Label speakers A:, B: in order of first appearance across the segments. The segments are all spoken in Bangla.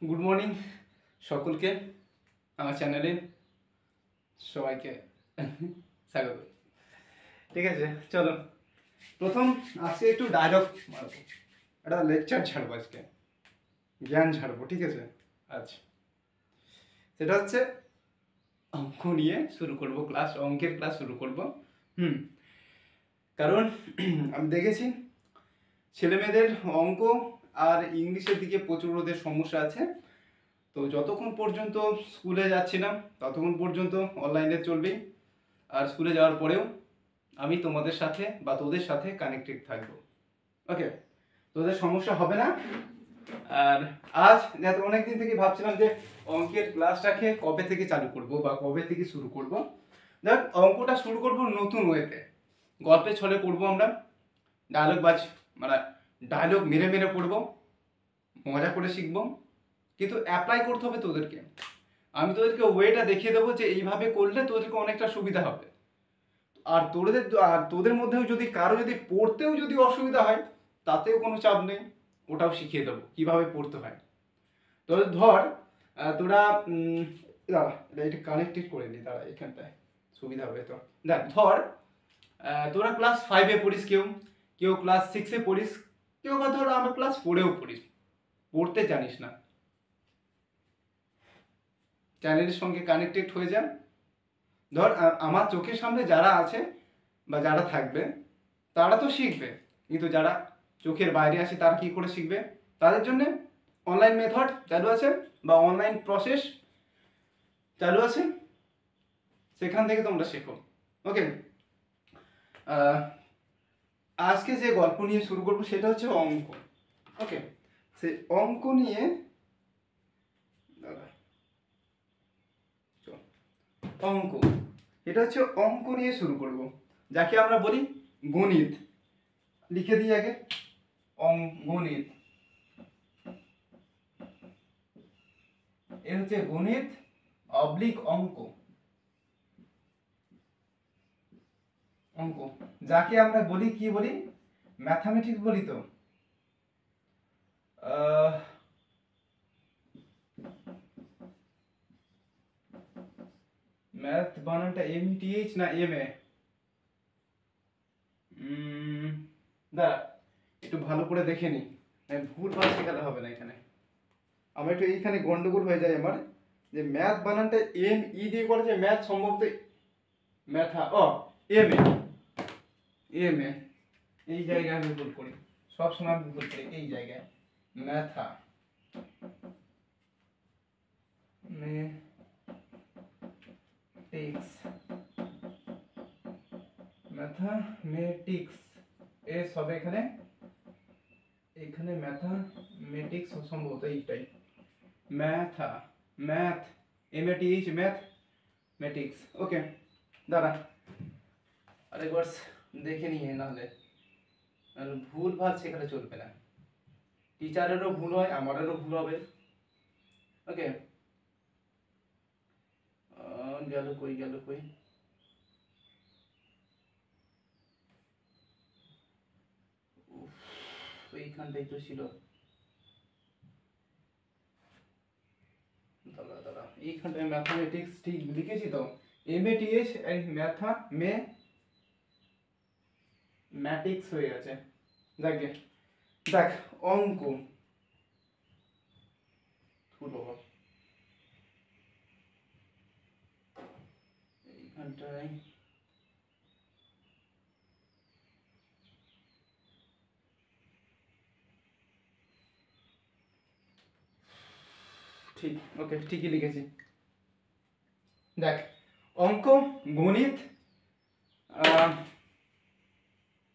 A: গুড মর্নিং সকলকে, আমার চ্যানেলে সবাইকে স্বাগত। ঠিক আছে, চলো প্রথম আজকে একটু ডায়লগ মারবো, একটা লেকচার ছাড়বো, আজকে জ্ঞান ছাড়বো। ঠিক আছে, আচ্ছা সেটা হচ্ছে অঙ্ক নিয়ে শুরু করব ক্লাস, অঙ্কের ক্লাস শুরু করব। কারণ আমি দেখেছি ছেলেমেয়েদের অঙ্ক আর ইংলিশের দিকে প্রচুর ওদের সমস্যা আছে। তো যতক্ষণ পর্যন্ত স্কুলে যাচ্ছি না ততক্ষণ পর্যন্ত অনলাইনে চলবেই, আর স্কুলে যাওয়ার পরেও আমি তোমাদের সাথে বা তোদের সাথে কানেক্টেড থাকবো। ওকে, তোদের সমস্যা হবে না। আর আজ যাতে অনেকদিন থেকে ভাবছিলাম যে অঙ্কের ক্লাসটাকে কবে থেকে চালু করব বা কবে থেকে শুরু করব। দেখ, অঙ্কটা শুরু করব নতুন ওয়েতে, গল্পের ছলে পড়বো আমরা, মানে ডায়লগ মেরে মেরে পড়বো, মজা করে শিখবো, কিন্তু অ্যাপ্লাই করতে হবে তোদেরকে। আমি তোদেরকে ওয়েটা দেখিয়ে দেবো যে এইভাবে করলে তোদেরকে অনেকটা সুবিধা হবে। আর তোদের মধ্যেও যদি কারো যদি পড়তেও যদি অসুবিধা হয় তাতেও কোনো চাপ নেই, ওটাও শিখিয়ে দেবো কীভাবে পড়তে হয়। তোদের ধর তোরা দাঁড়া, এটা কানেক্টেড করে নি, দাঁড়া এখানটায় সুবিধা হবে। তো দেখ, ধর তোরা ক্লাস 5-এ পড়িস, কেউ কেউ ক্লাস 6-এ পড়িস, কেউ বা ধর আমরা ক্লাস 4-এও পড়িস, পড়তে জানিস না, চ্যানেলের সঙ্গে কানেক্টেড হয়ে যান। ধর আমার চোখের সামনে যারা আছে বা যারা থাকবে তারা তো শিখবে, কিন্তু যারা চোখের বাইরে আসে তারা কি করে শিখবে? তাদের জন্য অনলাইন মেথড চালু আছে বা অনলাইন প্রসেস চালু আছে, সেখান থেকে তোমরা শেখো। ওকে, আজকে যে গল্প নিয়ে শুরু করবো সেটা হচ্ছে অঙ্ক। ওকে, সেই অঙ্ক নিয়ে অঙ্ক, এটা হচ্ছে অঙ্ক নিয়ে শুরু করব, যাকে আমরা বলি গণিত। লিখে দিই আগে, গণিত। এ হচ্ছে গণিত অবলিক অঙ্ক, অঙ্ক যাকে আমরা বলি কি বলি? ম্যাথামেটিক্স বলি। তো ম্যাথ বানানটা MTH না MA? দাঁড়া একটু ভালো করে দেখে নি, ভুল ভাল শেখাতে হবে না এখানে। আমার একটু এইখানে গন্ডগোল হয়ে যায় আমার, যে ম্যাথ বানানটা ME দিয়ে করেছে, ম্যাথ সম্ভবত ম্যাথা MA এই জায়গায় আমি ভুল করি, সবসময় আমি ভুল করি এই জায়গায়। ম্যাথা ম্যাথামেটিক্স এস হবে এখানে, এখানে ম্যাথামেটিক্স সম্ভবত এইটাই, ম্যাথ MATH ম্যাথমেটিক্স। ওকে, দাঁড়া আরেকবার দেখে নিয়ে, নাহলে ভুল ভাল সেখানে চলবে না, টিচারেরও ভুল হয়, আমারও ভুল হবে। ওকে, গেল কই এইখানটাই তো ছিল, দাঁড়া এইখানটায় ম্যাথামেটিক্স ঠিক লিখেছি তো, MATH ম্যাটিক্স হয়ে গেছে। দেখ অঙ্ক এইখানটায় ঠিক, ওকে ঠিকই লিখেছি। দেখ, অঙ্ক, গণিত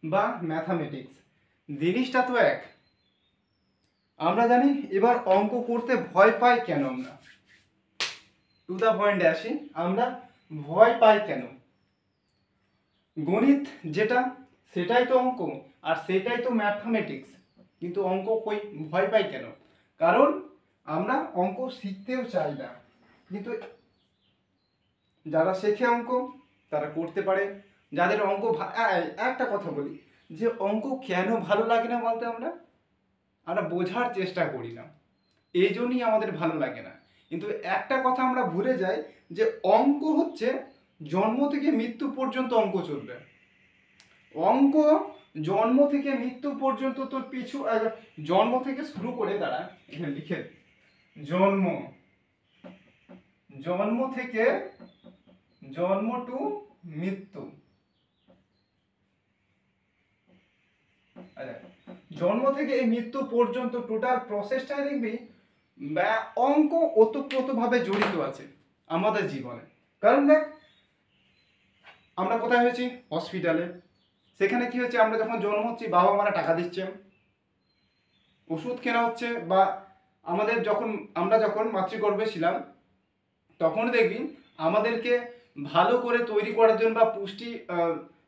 A: বা ম্যাথামেটিক্স জিনিসটা তো এক, আমরা জানি। এবার অঙ্ক করতে ভয় পাই কেন আমরা? টু দা পয়েন্টে আসি, আমরা ভয় পাই কেন? গণিত যেটা সেটাই তো অঙ্ক, আর সেটাই তো ম্যাথামেটিক্স, কিন্তু অঙ্ক কই ভয় পাই কেন? কারণ আমরা অঙ্ক শিখতেও চাই না, কিন্তু যারা শেখে অঙ্ক তারা করতে পারে। যাদের অঙ্ক একটা কথা বলি, যে অঙ্ক কেন ভালো লাগে না বলতে, আমরা বোঝার চেষ্টা করি না। এই জন্যই আমাদের ভালো লাগে না। কিন্তু একটা কথা আমরা ভুলে যাই যে অঙ্ক হচ্ছে জন্ম থেকে মৃত্যু পর্যন্ত অঙ্ক চলবে। অঙ্ক জন্ম থেকে মৃত্যু পর্যন্ত তোর পিছু জন্ম থেকে শুরু করে দাঁড়া এখানে লিখে জন্ম জন্ম থেকে জন্ম টু মৃত্যু। আচ্ছা, জন্ম থেকে এই মৃত্যু পর্যন্ত টোটাল প্রসেসটাই দেখবি অঙ্ক ওতপ্রোতভাবে জড়িত আছে আমাদের জীবনে। কারণ দেখ, আমরা কোথায় হয়েছি? হসপিটালে। সেখানে কি হচ্ছে, আমরা যখন জন্ম হচ্ছি বাবা মারা টাকা দিচ্ছে, ওষুধ কেনা হচ্ছে, বা আমাদের আমরা যখন মাতৃগর্ভে ছিলাম তখন দেখবি আমাদেরকে ভালো করে তৈরি করার জন্য বা পুষ্টি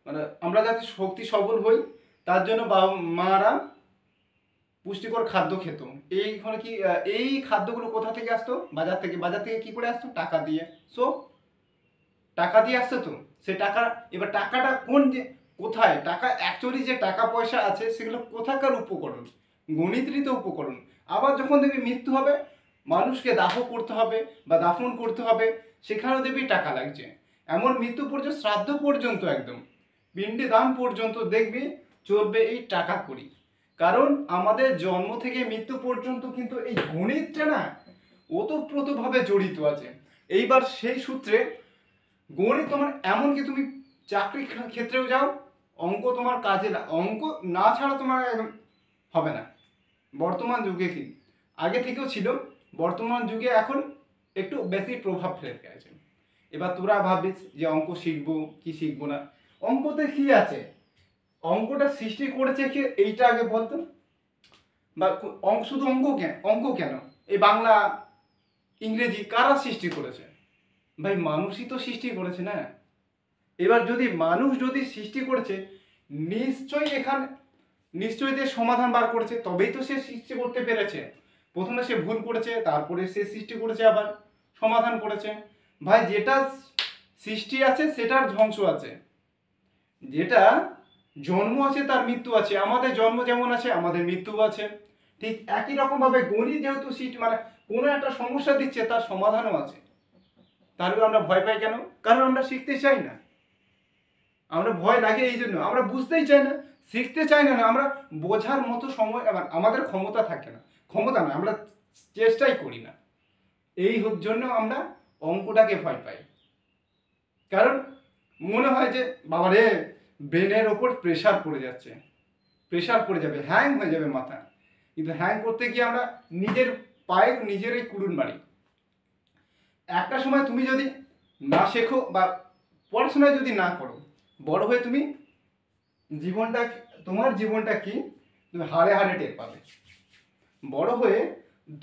A: মানে আমরা যাতে শক্তি সবল হই তার জন্য বাবা মারা পুষ্টিকর খাদ্য খেত। এইখানে কি এই খাদ্যগুলো কোথা থেকে আসতো? বাজার থেকে। বাজার থেকে কি করে আসতো? টাকা দিয়ে। সো টাকা দিয়ে আসতো তো সে টাকা। এবার টাকাটা কোথায় টাকা অ্যাকচুয়ালি যে টাকা পয়সা আছে সেগুলো কোথাকার উপকরণ? গণিতরীত উপকরণ। আবার যখন দেখবি মৃত্যু হবে, মানুষকে দাহ করতে হবে বা দাফন করতে হবে, সেখানেও দেখবি টাকা লাগছে। এমন মৃত্যু পর্যন্ত, শ্রাদ্ধ পর্যন্ত, একদম পিণ্ডে দান পর্যন্ত দেখবি চলবে এই টাকা করি। কারণ আমাদের জন্ম থেকে মৃত্যু পর্যন্ত কিন্তু এই গণিতটা না ওতপ্রোতভাবে জড়িত আছে। এইবার সেই সূত্রে গণিত তোমার এমনকি তুমি চাকরি ক্ষেত্রেও যাও, অঙ্ক তোমার কাজে অঙ্ক না ছাড়া তোমার হবে না। বর্তমান যুগে কি আগে থেকেও ছিল, বর্তমান যুগে এখন একটু বেশি প্রভাব ফেলে গেছে। এবার তোরা ভাবিস যে অঙ্ক শিখবো কি শিখবো না। অঙ্কতে কি আছে? অঙ্কটা সৃষ্টি করেছে কি এইটা আগে বলতো। বা শুধু অঙ্ক কেন, এই বাংলা ইংরেজি কারা সৃষ্টি করেছে? ভাই মানুষই তো সৃষ্টি করেছে না। এবার মানুষ যদি সৃষ্টি করেছে, নিশ্চয়ই যে সমাধান বার করেছে, তবেই তো সে সৃষ্টি করতে পেরেছে। প্রথমে সে ভুল করেছে, তারপরে সে সৃষ্টি করেছে, আবার সমাধান করেছে। ভাই যেটা সৃষ্টি আছে সেটার ধ্বংস আছে, যেটা জন্ম আছে তার মৃত্যু আছে। আমাদের জন্ম যেমন আছে আমাদের মৃত্যু আছে। ঠিক একই রকম ভাবে গণিত যেহেতু কোনো একটা সমস্যা দিচ্ছে তার সমাধানও আছে। তাহলে আমরা ভয় পাই কেন? কারণ আমরা শিখতে চাই না। আমরা ভয় লাগে এই জন্য, আমরা বুঝতেই চাই না, শিখতে চাই না। আমরা বোঝার মতো সময় আমাদের ক্ষমতা থাকে না। ক্ষমতা না, আমরা চেষ্টাই করি না। এই জন্য আমরা অঙ্কটাকে ভয় পাই। কারণ মনে হয় যে বাবা রে, ব্রেনের ওপর প্রেশার পড়ে যাচ্ছে, প্রেশার পড়ে যাবে, হ্যাং হয়ে যাবে মাথা। কিন্তু হ্যাং করতে গিয়ে আমরা নিজের পায়ে নিজেরই কুড়ুল মারি। একটা সময় তুমি যদি না শেখো বা পড়াশোনা যদি না করো, বড় হয়ে তুমি তোমার জীবনটা কি তুমি হাড়ে হাড়ে টের পাবে। বড় হয়ে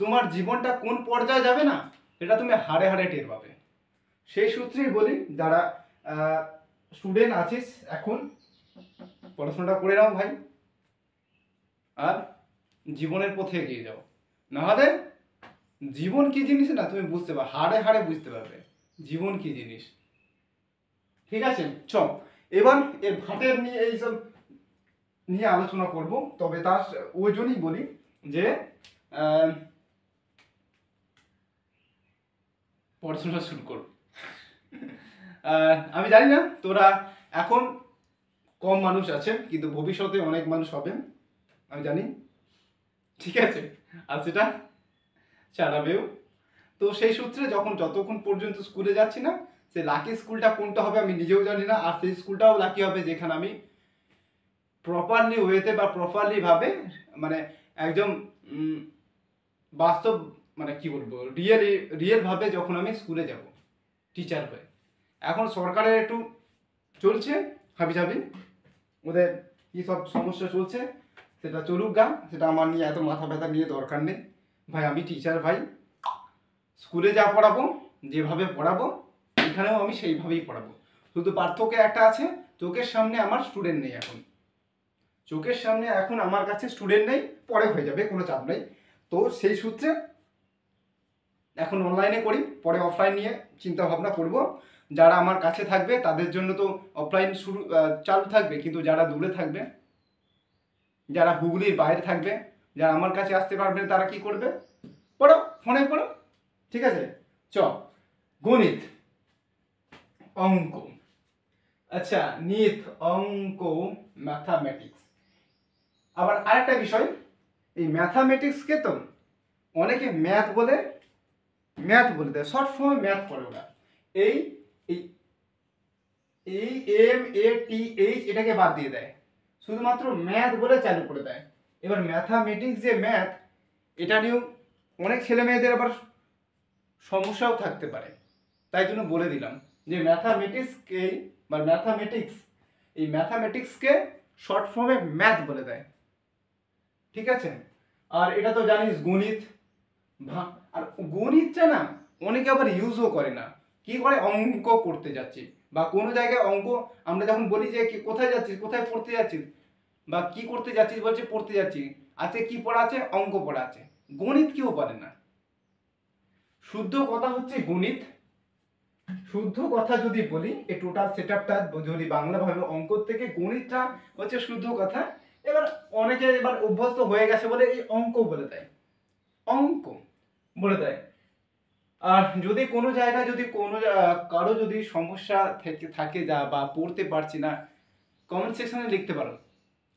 A: তোমার জীবনটা কোন পর্যায়ে যাবে না, এটা তুমি হাড়ে হাড়ে টের পাবে। সেই সূত্রেই বলি, যারা স্টুডেন্ট আছিস এখন, পড়াশোনাটা করে নাও ভাই, আর জীবনের পথে এগিয়ে যাও। নাহলে জীবন কি জিনিস না তুমি বুঝতে পারবে, হাড়ে হাড়ে বুঝতে পারবে জীবন কি জিনিস। ঠিক আছে, চল এবার এর ভাটের নিয়ে এইসব নিয়ে আলোচনা করব। তবে তার ওই জন্যই বলি যে পড়াশোনা শুরু করো। আমি জানি না তোরা এখন কম মানুষ আছে, কিন্তু ভবিষ্যতে অনেক মানুষ হবে আমি জানি। ঠিক আছে, আর সেটা চালাবেও। তো সেই সূত্রে যতক্ষণ পর্যন্ত স্কুলে যাচ্ছি না, সে লাকি স্কুলটা কোনটা হবে আমি নিজেও জানি না। আর সেই স্কুলটাও লাকি হবে যেখানে আমি প্রপারলি ওয়েতে বা প্রপারলি ভাবে মানে একদম বাস্তব কি বলবো, রিয়েল ভাবে যখন আমি স্কুলে যাব টিচার হয়ে। এখন সরকারের একটু চলছে হাবিজাবি, ওদের কী সব সমস্যা চলছে সেটা চলুক গা, সেটা আমার নিয়ে এত মাথা ব্যথা নিয়ে দরকার নেই ভাই। আমি টিচার ভাই, স্কুলে যা পড়াবো, যেভাবে পড়াবো এখানেও আমি সেইভাবেই পড়াবো। শুধু পার্থক্য একটা আছে, চোখের সামনে আমার স্টুডেন্ট নেই এখন। চোখের সামনে এখন আমার কাছে স্টুডেন্ট নেই, পরে হয়ে যাবে, কোনো চাপ নেই। তো সেই সূত্রে এখন অনলাইনে করি, পরে অফলাইন নিয়ে চিন্তা ভাবনা করব। যারা আমার কাছে থাকবে তাদের জন্য তো অফলাইন চালু থাকবে, কিন্তু যারা দূরে থাকবে, যারা হুগলির বাইরে থাকবে, যারা আমার কাছে আসতে পারবে তারা কি করবে? পড়ো, ফোনে পড়ো, ঠিক আছে। চ, গণিত, অঙ্ক, আচ্ছা নিত, অঙ্ক, ম্যাথামেটিক্স। আবার আরেকটা বিষয়, এই ম্যাথামেটিক্সকে তো অনেকে ম্যাথ বলে দেয়, শর্ট ফর্মে ম্যাথ করে ওরা। এই এই এই MATH এটাকে বাদ দিয়ে দেয়, শুধুমাত্র ম্যাথ বলে চালু করে দেয়। এবার ম্যাথামেটিক্স যে ম্যাথ, এটা নিয়েও অনেক ছেলে মেয়েদের আবার সমস্যাও থাকতে পারে। তাই জন্য বলে দিলাম যে ম্যাথামেটিক্সকে শর্ট ফর্মে ম্যাথ বলে দেয়, ঠিক আছে। আর এটা তো জানিস গণিত, আর গণিতটা না অনেকে আবার ইউজও করে না। কি করে, অঙ্ক করতে যাচ্ছি বা কোনো জায়গায় অঙ্ক, আমরা যখন বলি যে কোথায় যাচ্ছিস, কোথায় পড়তে যাচ্ছিস বা কি করতে যাচ্ছিস, বলছে পড়তে যাচ্ছি, আজকে কি পড়া আছে, অঙ্ক পড়া আছে। গণিত কেউ পারে না। শুদ্ধ কথা হচ্ছে গণিত। শুদ্ধ কথা যদি বলি, এই টোটাল সেটআপটা যদি বাংলা ভাবে, অঙ্ক থেকে গণিতটা হচ্ছে শুদ্ধ কথা। এবার অনেকে এবার অভ্যস্ত হয়ে গেছে বলে এই অঙ্ক বলে দেয়, অঙ্ক বলে দেয়। আর যদি কোনো জায়গায় যদি কারো যদি সমস্যা থাকে যা বা পড়তে পারছি না, কমেন্ট সেকশনে লিখতে পারো,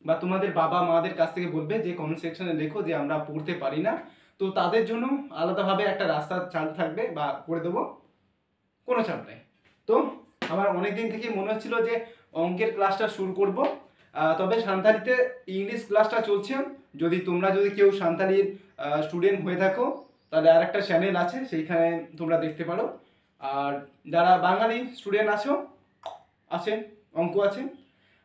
A: বা তোমাদের বাবা মাদের কাছ থেকে বলবে যে কমেন্ট সেকশনে লেখো যে আমরা পড়তে পারি না, তো তাদের জন্য আলাদাভাবে একটা রাস্তা চালু থাকবে বা করে দেবো, কোনো চাপ নেই। তো আমার অনেক দিন থেকে মনে হচ্ছিল যে অঙ্কের ক্লাসটা শুরু করব, তবে সান্তালিতে ইংলিশ ক্লাসটা চলছে। তোমরা যদি কেউ সান্তালির স্টুডেন্ট হয়ে থাকো, তাহলে আর একটা চ্যানেল আছে, সেইখানে তোমরা দেখতে পারো। আর যারা বাঙালি স্টুডেন্ট আছে অঙ্ক আছে।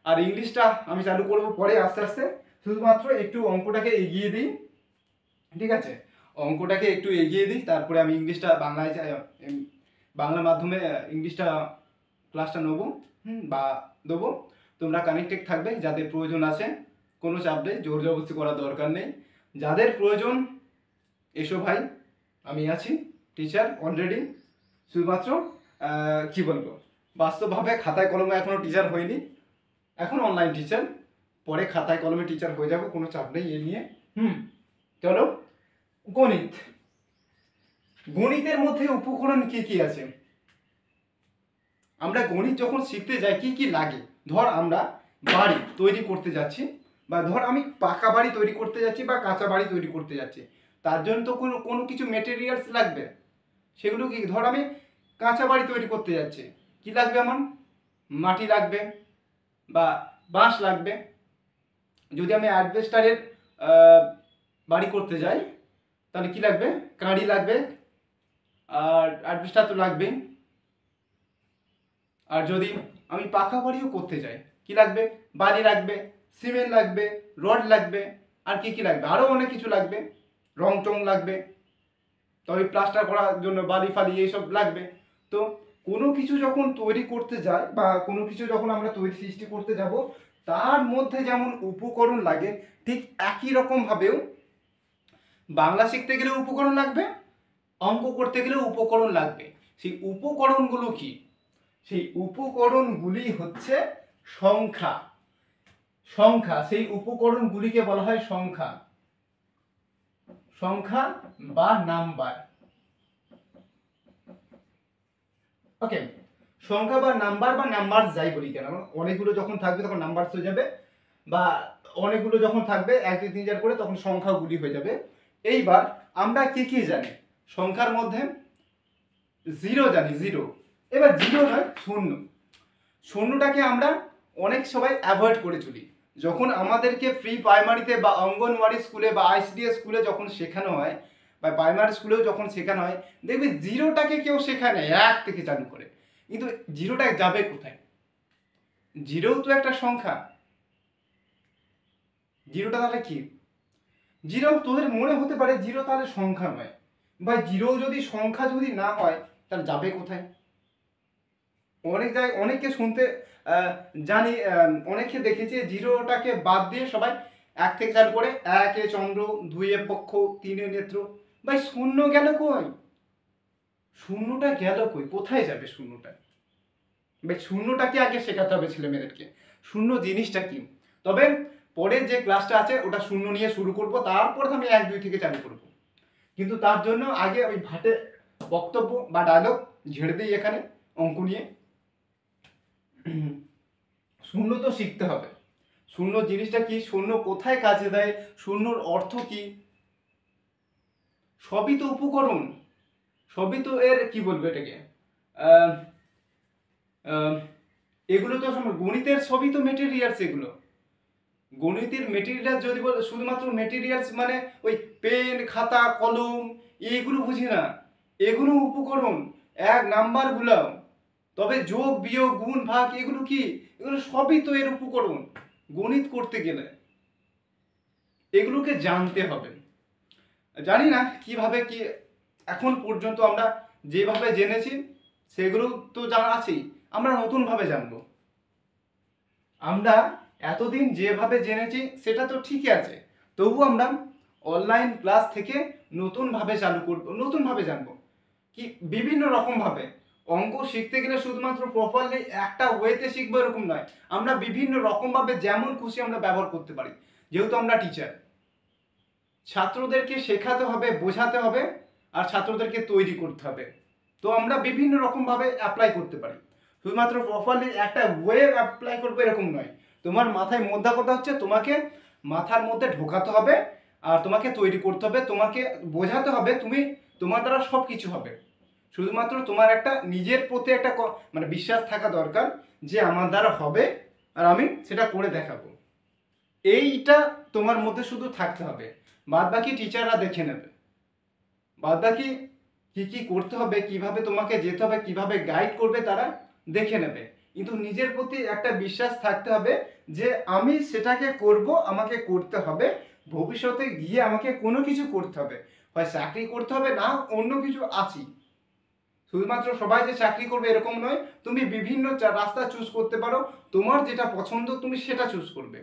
A: আর ইংলিশটা আমি চালু করব পরে আস্তে আস্তে, শুধুমাত্র একটু অঙ্কটাকে এগিয়ে দিই, ঠিক আছে। অঙ্কটাকে একটু এগিয়ে দিই, তারপরে আমি ইংলিশটা বাংলা মাধ্যমে ইংলিশটা ক্লাসটা নেবো, বা দেবো। তোমরা কানেক্টেড থাকবে, যাদের প্রয়োজন আছে, কোনো চাপ নেই, জোর জবরদস্তি করার দরকার নেই। যাদের প্রয়োজন এসো ভাই, আমি আছি, টিচার অলরেডি। শুধুমাত্র কি বলবো, বাস্তবভাবে খাতায় কলমে এখনো টিচার হয়নি, এখন অনলাইন টিচার, পরে খাতায় কলমে টিচার হয়ে যাবো, কোনো চাপ নেই এ নিয়ে। চলো, গণিত। গণিতের মধ্যে উপকরণ কি কি আছে? আমরা গণিত যখন শিখতে যাই কি কি লাগে, ধর আমরা বাড়ি তৈরি করতে যাচ্ছি, বা ধর আমি পাকা বাড়ি তৈরি করতে যাচ্ছি বা কাঁচা বাড়ি তৈরি করতে যাচ্ছি, তার জন্য তো কোনো কিছু মেটেরিয়ালস লাগবে। সেগুলো কি, ধর আমি কাঁচা বাড়ি তৈরি করতে যাচ্ছি, কি লাগবে আমার? মাটি লাগবে বা বাঁশ লাগবে। যদি আমি অ্যাডভেস্টারের বাড়ি করতে যাই, তাহলে কি লাগবে? কাঁড়ি লাগবে, আর অ্যাডভেস্টার তো লাগবেই। আর যদি আমি পাকা বাড়িও করতে যাই, কি লাগবে? বালি লাগবে, সিমেন্ট লাগবে, রড লাগবে, আর কি কি লাগবে? আরও অনেক কিছু লাগবে, রং টং লাগবে, তবে প্লাস্টার করার জন্য বালি ফালি এইসব লাগবে। তো কোনো কিছু যখন তৈরি করতে যাই বা কোনো কিছু যখন আমরা সৃষ্টি করতে যাব, তার মধ্যে যেমন উপকরণ লাগে, ঠিক একই রকমভাবেও বাংলা শিখতে গেলেও উপকরণ লাগবে, অঙ্ক করতে গেলেও উপকরণ লাগবে। সেই উপকরণগুলো কি? সেই উপকরণগুলি হচ্ছে সংখ্যা। সেই উপকরণগুলিকে বলা হয় সংখ্যা বা নাম্বার। ওকে, সংখ্যা বা নাম্বার যাই বলি কেন, অনেকগুলো যখন থাকবে তখন নাম্বার হয়ে যাবে, বা অনেকগুলো যখন থাকবে 1 2 3 4 করে, তখন সংখ্যাগুলি হয়ে যাবে। এইবার আমরা কি কি জানি সংখ্যার মধ্যে? জিরো জানি, জিরো। এবার জিরো নয়, শূন্য। শূন্যটাকে আমরা অনেক সবাই অ্যাভয়েড করে চলি। যখন আমাদেরকে প্রি প্রাইমারিতে বা অঙ্গনওয়াড়ি স্কুলে বা ICDS স্কুলে যখন শেখানো হয়, বা প্রাইমারি স্কুলেও যখন শেখানো হয়, দেখবে জিরোটাকে কেউ শেখায় না, 1 থেকে চালু করে। কিন্তু জিরোটা যাবে কোথায়? জিরোও তো একটা সংখ্যা। জিরোটা তাহলে কি? জিরো তোদের মনে হতে পারে জিরো তাহলে সংখ্যা নয়, বা জিরো যদি সংখ্যা যদি না হয়, তাহলে যাবে কোথায়? অনেক জায়গায় অনেককে শুনতে জানি, অনেকে দেখেছি জিরোটাকে বাদ দিয়ে সবাই 1 থেকে চালু করে, 1 এ চন্দ্র, 2 এ পক্ষ, 3 এ নেত্র। ভাই শূন্য গেল কই? শূন্যটা গেল কই? কোথায় যাবে শূন্যটা? ভাই শূন্যটাকে আগে শেখাতে হবে ছেলে মেয়েদেরকে, শূন্য জিনিসটা কি। তবে পরের যে ক্লাসটা আছে ওটা শূন্য নিয়ে শুরু করব, তারপর আমি 1 2 থেকে চালু করব। কিন্তু তার জন্য আগে ওই ভাটে বক্তব্য বা ডায়লগ ঝেড়ে দিই এখানে অঙ্ক নিয়ে। শূন্য তো শিখতে হবে। শূন্য জিনিসটা কি, শূন্য কোথায় কাজে দেয়, শূন্যর অর্থ কি, সবই তো উপকরণ, সবই তো এর কি বলবো এটাকে, এগুলো তো গণিতের সবই তো মেটেরিয়ালস। এগুলো গণিতের মেটেরিয়াল যদি বল, শুধুমাত্র মেটেরিয়ালস মানে ওই পেন খাতা কলম এইগুলো বুঝি না, এগুলো উপকরণ, এক নাম্বারগুলো, তবে যোগ বিয়োগ গুণ ভাগ এগুলো কি, এগুলো সবই তো এর উপকরণ। গণিত করতে গেলে এগুলোকে জানতে হবে। জানি না কিভাবে কি, এখন পর্যন্ত আমরা যেভাবে জেনেছি সেগুলো তো জানা আছেই, আমরা নতুনভাবে জানবো। আমরা এতদিন যেভাবে জেনেছি সেটা তো ঠিকই আছে, তবু আমরা অনলাইন ক্লাস থেকে নতুনভাবে চালু করব, নতুনভাবে জানবো কি বিভিন্ন রকমভাবে। অঙ্ক শিখতে গেলে শুধুমাত্র প্রপারলি একটা ওয়েতে শিখবো এরকম নয়, আমরা বিভিন্ন রকমভাবে যেমন খুশি আমরা ব্যবহার করতে পারি। যেহেতু আমরা টিচার, ছাত্রদেরকে শেখাতে হবে, বোঝাতে হবে, আর ছাত্রদেরকে তৈরি করতে হবে, তো আমরা বিভিন্ন রকমভাবে অ্যাপ্লাই করতে পারি। শুধুমাত্র প্রপারলি একটা ওয়ে অ্যাপ্লাই করবো এরকম নয়। তোমার মাথায় মোদ্দা কথা হচ্ছে তোমাকে মাথার মধ্যে ঢোকাতে হবে, আর তোমাকে তৈরি করতে হবে, তোমাকে বোঝাতে হবে, তুমি তোমার দ্বারা সব কিছু হবে। শুধুমাত্র তোমার একটা নিজের প্রতি একটা মানে বিশ্বাস থাকা দরকার যে আমার দ্বারা হবে, আর আমি সেটা করে দেখাবো। এইটা তোমার মধ্যে শুধু থাকতে হবে, বাদ বাকি টিচাররা দেখে নেবে। বাদ বাকি কি কি করতে হবে, কিভাবে তোমাকে যেতে হবে, কিভাবে গাইড করবে তারা দেখে নেবে। কিন্তু নিজের প্রতি একটা বিশ্বাস থাকতে হবে যে আমি সেটাকে করব, আমাকে করতে হবে, ভবিষ্যতে গিয়ে আমাকে কোনো কিছু করতে হবে, হয় চাকরি করতে হবে, না অন্য কিছু আছি। শুধুমাত্র সবাই যে চাকরি করবে এরকম নয়, তুমি বিভিন্ন রাস্তা চুজ করতে পারো, তোমার যেটা পছন্দ তুমি সেটা চুজ করবে।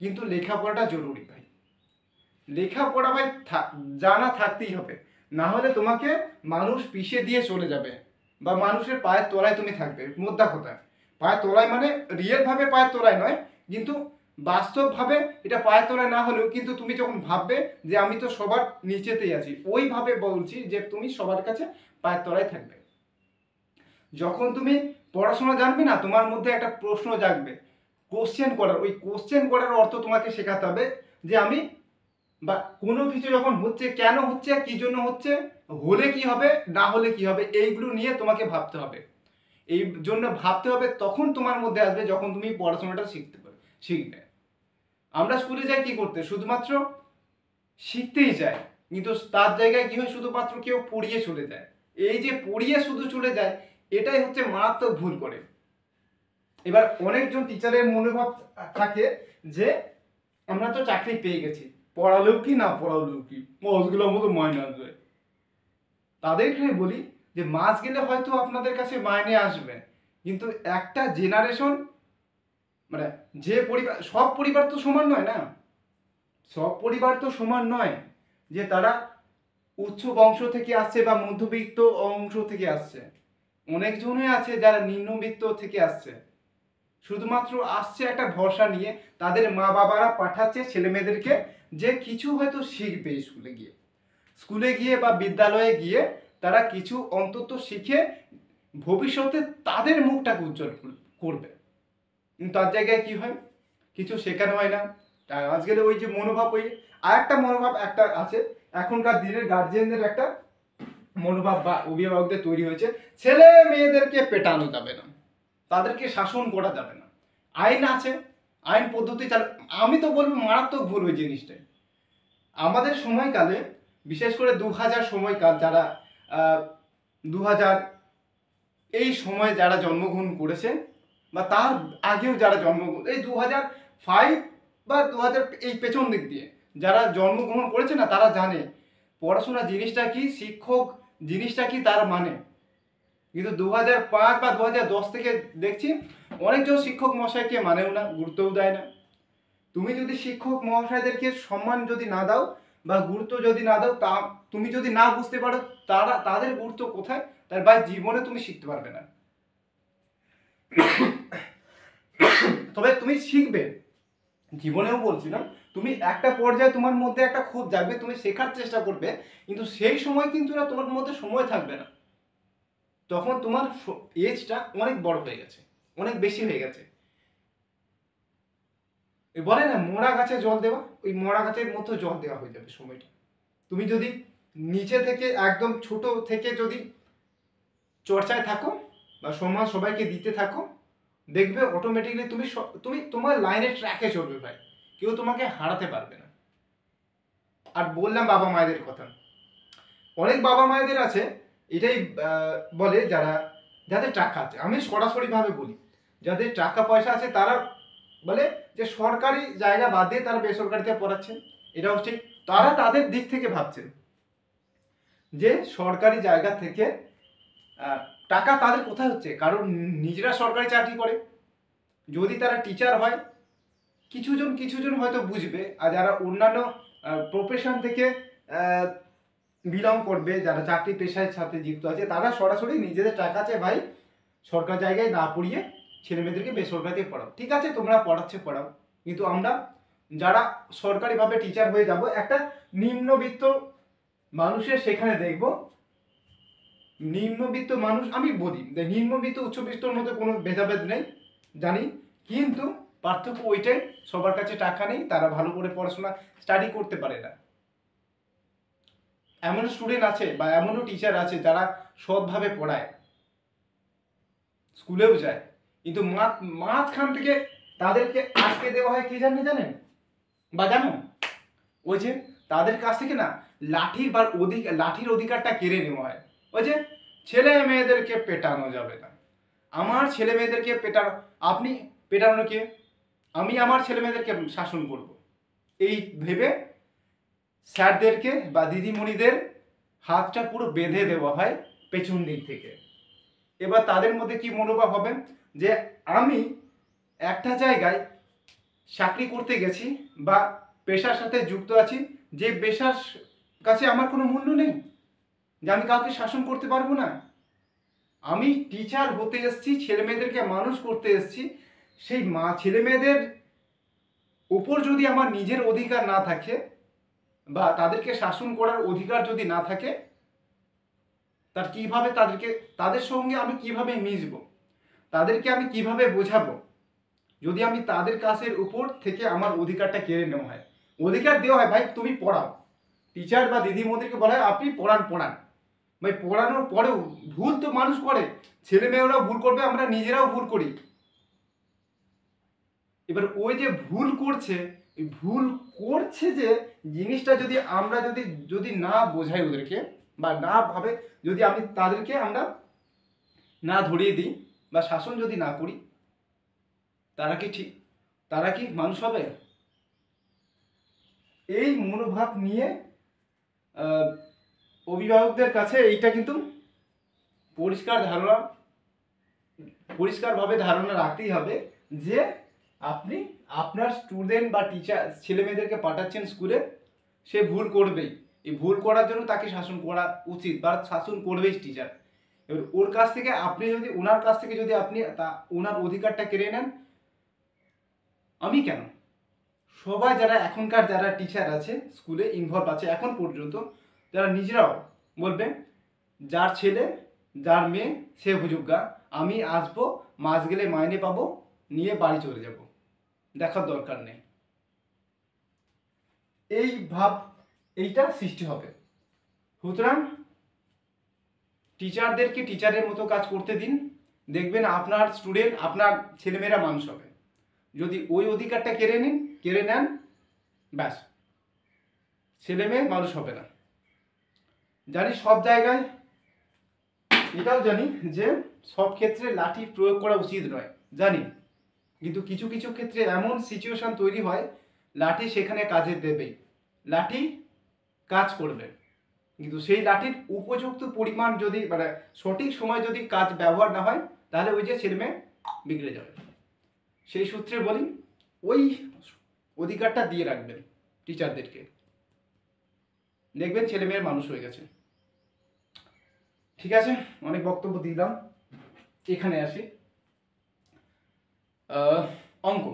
A: কিন্তু লেখাপড়াটা জরুরি ভাই, লেখাপড়া ভাই জানা থাকতেই হবে, না হলে তোমাকে মানুষ পিষে দিয়ে চলে যাবে, বা মানুষের পায়ের তলায় তুমি থাকবে। মোদ্দা কথা, পায়ের তলায় মানে রিয়েল ভাবে পায়ের তলায় নয়, কিন্তু বাস্তবভাবে এটা পায়ের তলায় না হলেও কিন্তু তুমি যখন ভাববে যে আমি তো সবার নিচেতেই আছি, ওইভাবে বলছি যে তুমি সবার কাছে পায়ের তলায় থাকবে। যখন তুমি পড়াশোনা জানবে না, তোমার মধ্যে একটা প্রশ্ন জাগবে, কোশ্চেন করার, ওই কোশ্চেন করার অর্থ তোমাকে শেখাতে হবে যে আমি, বা কোনো কিছু যখন হচ্ছে কেন হচ্ছে, কি জন্য হচ্ছে, হলে কি হবে, না হলে কি হবে, এইগুলো নিয়ে তোমাকে ভাবতে হবে। এই জন্য ভাবতে হবে, তখন তোমার মধ্যে আসবে যখন তুমি পড়াশোনাটা শিখবে। আমরা স্কুলে যাই কি করতে, শুধুমাত্র শিখতেই চাই, কিন্তু তার জায়গায় কি হয়, শুধুমাত্র কেউ পড়িয়ে চলে যায়। এই যে পড়িয়ে শুধু চলে যায়, এটাই হচ্ছে মারাত্মক ভুল করে। এবার অনেকজন টিচারের মনোভাব থাকে যে আমরা তো চাকরি পেয়ে গেছি, পড়ালেও কি না পড়ালেও কি, মাসগুলোর মতো মাইনে আসবে। তাদেরকে বলি যে মাস গেলে হয়তো আপনাদের কাছে মাইনে আসবে, কিন্তু একটা জেনারেশন, মানে যে পরিবার, সব পরিবার তো সমান নয় না, সব পরিবার তো সমান নয় যে তারা উচ্চ বংশ থেকে আসছে বা মধ্যবিত্ত অংশ থেকে আসছে। অনেকজনই আছে যারা নিম্নবিত্ত থেকে আসছে, শুধুমাত্র আসছে একটা ভরসা নিয়ে, তাদের মা বাবারা পাঠাচ্ছে ছেলে মেয়েদেরকে যে কিছু হয়তো শিখবে স্কুলে গিয়ে বা বিদ্যালয়ে গিয়ে তারা কিছু অন্তত শিখে ভবিষ্যতে তাদের মুখটাকে উজ্জ্বল করবে। কিন্তু তার জায়গায় কি হয়, কিছু শেখানো হয় না। আজকের ওই যে মনোভাব, ওই আর একটা মনোভাব একটা আছে এখনকার দিনের গার্জিয়ানদের, একটা মনোভাব বা অভিভাবকদের তৈরি হয়েছে, ছেলে মেয়েদেরকে পেটানো যাবে না, তাদেরকে শাসন করা যাবে না, আইন আছে, আইন পদ্ধতি আমি তো বলবো মারাত্মক ভুল ওই জিনিসটাই। আমাদের সময়কালে, বিশেষ করে 2000 সময়কাল, যারা 2000 এই সময় যারা জন্মগ্রহণ করেছে, বা তার আগেও যারা জন্মগ্রহণ, এই 2005 বা 2000 এই পেছন দিক দিয়ে যারা জন্মগ্রহণ করেছে না, তারা জানে পড়াশোনা জিনিসটা কি, শিক্ষক জিনিসটা কি তার মানে। কিন্তু 2005 বা 2010 থেকে দেখছি অনেকজন শিক্ষক মহাশয়কে মানেও না, গুরুত্বও দেয় না। তুমি যদি শিক্ষক মহাশয়দেরকে সম্মান যদি না দাও বা গুরুত্ব যদি না দাও, তা তুমি যদি না বুঝতে পারো তাদের গুরুত্ব কোথায়, তার ভাই জীবনে তুমি শিখতে পারবে না। তবে তুমি শিখবে, জীবনেও বলছিলাম, তুমি একটা পর্যায়ে তোমার মধ্যে একটা ক্ষোভ জাগবে, তুমি শেখার চেষ্টা করবে, কিন্তু সেই সময় কিন্তু না তোমার মধ্যে সময় থাকবে না, তখন তোমার এজটা অনেক বড় হয়ে গেছে, অনেক বেশি হয়ে গেছে। বলে না মরা গাছে জল দেওয়া, ওই মরা গাছের মতো জল দেওয়া হয়ে যাবে সময়টা। তুমি যদি নিচে থেকে একদম ছোট থেকে যদি চর্চায় থাকো বা সম্মান সবাইকে দিতে থাকো, দেখবে অটোমেটিকলি তুমি তোমার লাইনের ট্র্যাকে চলবে ভাই, কেউ তোমাকে হারাতে পারবে না। আর বললাম বাবা মায়েদের কথা, অনেক বাবা মায়েদের আছে এটাই বলে যাদের টাকা আছে, আমি সরাসরি ভাবে বলি, যাদের টাকা পয়সা আছে তারা বলে যে সরকারি জায়গা বাদ দিয়ে তারা বেসরকারিতে পড়াচ্ছেন। এটা হচ্ছে তারা তাদের দিক থেকে ভাবছেন যে সরকারি জায়গা থেকে টাকা তাদের কোথায় হচ্ছে, কারণ নিজেরা সরকারি চাকরি করে। যদি তারা টিচার হয়, কিছুজন হয়তো বুঝবে, আর যারা অন্যান্য প্রফেশন থেকে বিলং করবে, যারা চাকরি পেশার সাথে যুক্ত আছে, তারা সরাসরি নিজেদের টাকা আছে ভাই সরকার জায়গায় না পড়িয়ে ছেলে মেয়েদেরকে বেসরকারিতে পড়াও। ঠিক আছে, তোমরা পড়াচ্ছে পড়াও, কিন্তু আমরা যারা সরকারিভাবে টিচার হয়ে যাব, একটা নিম্নবিত্ত মানুষের সেখানে দেখব, নিম্নবিত্ত মানুষ, আমি বলি নিম্নবিত্ত উচ্চবিত্তর মধ্যে কোনো ভেদাভেদ নেই জানি, কিন্তু পার্থক্য ওইটাই, সবার কাছে টাকা নেই, তারা ভালো করে পড়াশোনা স্টাডি করতে পারে না। এমন স্টুডেন্ট আছে বা এমনও টিচার আছে যারা সৎভাবে পড়ায়, স্কুলেও যায়, কিন্তু মাঝখান থেকে তাদেরকে আটকে দেওয়া হয় কি জানেন বা জানো, ওই যে তাদের কাছ থেকে না লাঠির অধিকারটা কেড়ে নেওয়া হয়। ওই যে ছেলে মেয়েদেরকে পেটানো যাবে না, আমার ছেলে মেয়েদেরকে আপনি পেটানো কে, আমি আমার ছেলে মেয়েদেরকে শাসন করব, এই ভেবে স্যারদেরকে বা দিদিমণিদের হাতটা পুরো বেঁধে দেওয়া হয় পেছন দিক থেকে। এবার তাদের মধ্যে কি মনোভাব হবে যে আমি একটা জায়গায় চাকরি করতে গেছি বা পেশার সাথে যুক্ত আছি, যে পেশার কাছে আমার কোনো মূল্য নেই, যে আমি কাউকে শাসন করতে পারবো না। আমি টিচার হতে এসেছি, ছেলে মেয়েদেরকে মানুষ করতে এসেছি, সেই ছেলে মেয়েদের উপর যদি আমার নিজের অধিকার না থাকে বা তাদেরকে শাসন করার অধিকার যদি না থাকে, তাদের সঙ্গে আমি কিভাবে মিশবো, তাদেরকে আমি কিভাবে বোঝাবো, যদি আমি তাদের কাছের উপর থেকে আমার অধিকারটা কেড়ে নেওয়া হয়। অধিকার দেওয়া হয় ভাই তুমি পড়াও, টিচার বা দিদিমণিদেরকে বলা হয় আপনি পড়ান ভাই, পড়ানোর পরেও ভুল তো মানুষ করে, ছেলে মেয়েরাও ভুল করবে, আমরা নিজেরাও ভুল করি। এবার ওই যে ভুল করছে, যে জিনিসটা যদি আমরা যদি না বোঝাই ওদেরকে বা না ভাবে, যদি আমরা না ধরিয়ে দিই বা শাসন যদি না করি, তারা কি মানুষ হবে? এই মনোভাব নিয়ে অভিভাবকদের কাছে এইটা কিন্তু পরিষ্কারভাবে ধারণা রাখতেই হবে যে আপনি আপনার স্টুডেন্ট বা টিচার ছেলে মেয়েদেরকে পাঠাচ্ছেন স্কুলে, সে ভুল করবেই, এই ভুল করার জন্য তাকে শাসন করা উচিত বা শাসন করবেই টিচার। এবার ওনার কাছ থেকে যদি আপনি ওনার অধিকারটা কেড়ে নেন, আমি কেন, সবাই এখনকার যারা টিচার আছে স্কুলে ইনভলভ আছে এখন পর্যন্ত, যারা নিজেরাও বলবে যার ছেলে যার মেয়ে সে বুঝুক, আমি আসবো, মাস গেলে মাইনে পাবো, নিয়ে বাড়ি চলে যাব, দেখার দরকার নেই, এইটা সৃষ্টি হবে। সুতরাং টিচারদেরকে টিচারের মতো কাজ করতে দিন, দেখবেন আপনার স্টুডেন্ট, আপনার ছেলেমেয়েরা মানুষ হবে। যদি ওই অধিকারটা কেড়ে নেন, ব্যাস, ছেলে মেয়ে মানুষ হবে না। জানি সব জায়গায়, এটাও জানি যে সব ক্ষেত্রে লাঠি প্রয়োগ করা উচিত নয়, জানি, কিন্তু কিছু কিছু ক্ষেত্রে এমন সিচুয়েশন তৈরি হয় লাঠি সেখানে কাজে দেবেই, লাঠি কাজ করবে, কিন্তু সেই লাঠির উপযুক্ত পরিমাণ যদি সঠিক সময় যদি কাজ ব্যবহার না হয়, তাহলে ওই যে ছেলে মেয়ে বিগড়ে যাবে। সেই সূত্রে বলি, ওই অধিকারটা দিয়ে রাখবেন টিচারদেরকে, দেখবেন ছেলে মেয়ের মানুষ হয়ে গেছে। ঠিক আছে, অনেক বক্তব্য দিলাম, এখানে আসি। অঙ্ক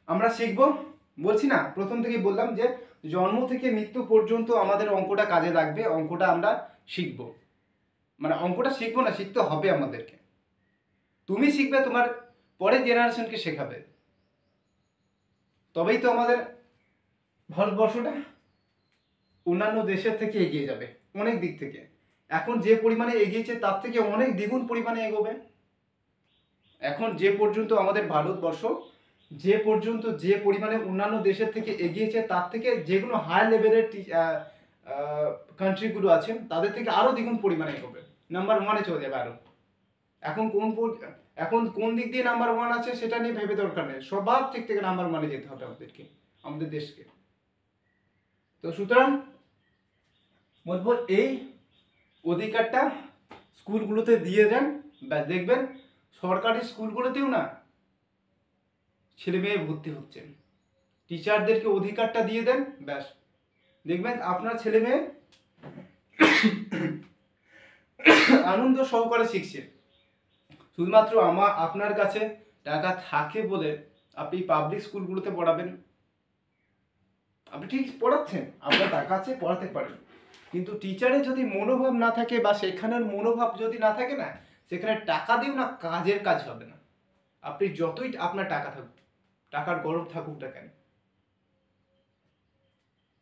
A: আমরা শিখব, বলছি না প্রথম থেকেই বললাম যে জন্ম থেকে মৃত্যু পর্যন্ত আমাদের অঙ্কটা কাজে লাগবে, অঙ্কটা আমরা শিখব, মানে অঙ্কটা শিখবো না, শিখতে হবে আমাদেরকে। তুমি শিখবে, তোমার পরের জেনারেশনকে শেখাবে, তবেই তো আমাদের ভারতবর্ষটা অন্যান্য দেশের থেকে এগিয়ে যাবে অনেক দিক থেকে। এখন যে পরিমাণে এগিয়েছে তার থেকে অনেক দ্বিগুণ পরিমাণে এগোবে। এখন যে পর্যন্ত আমাদের ভারতবর্ষ যে পরিমাণে অন্যান্য দেশের থেকে এগিয়েছে, তার থেকে যেগুলো হাই লেভেলের কান্ট্রিগুলো আছে তাদের থেকে আরও দ্বিগুণ পরিমাণে এগোবে, নাম্বার ওয়ানে চলে যাবে আরও। এখন কোন দিক দিয়ে নাম্বার ওয়ান আছে সেটা নিয়ে ভেবে দরকার নেই, সবার দিক থেকে নাম্বার ওয়ানে যেতে হবে আমাদেরকে, আমাদের দেশকে। তো সুতরাং বলবো এই অধিকারটা স্কুলগুলোতে দিয়ে দেন, ব্যাস দেখবেন সরকারি স্কুলগুলোতেও না ছেলে মেয়ে ভর্তি হচ্ছে। টিচারদেরকে অধিকারটা দিয়ে দেন, ব্যাস দেখবেন আপনার ছেলে মেয়ে আনন্দ সহকারে শিখছে। শুধুমাত্র আপনার কাছে টাকা থাকে বলে আপনি পাবলিক স্কুলগুলোতে পড়াবেন, আপনি ঠিক পড়াচ্ছেন, আপনার টাকা আছে, পড়াতে পারেন, কিন্তু টিচারের যদি মনোভাব না থাকে বা সেখানের মনোভাব যদি না থাকে না, সেখানে টাকা দিয়েও না কাজের কাজ হবে না। আপনি যতই আপনার টাকা থাকুক, টাকার গরম থাকুক না কেন,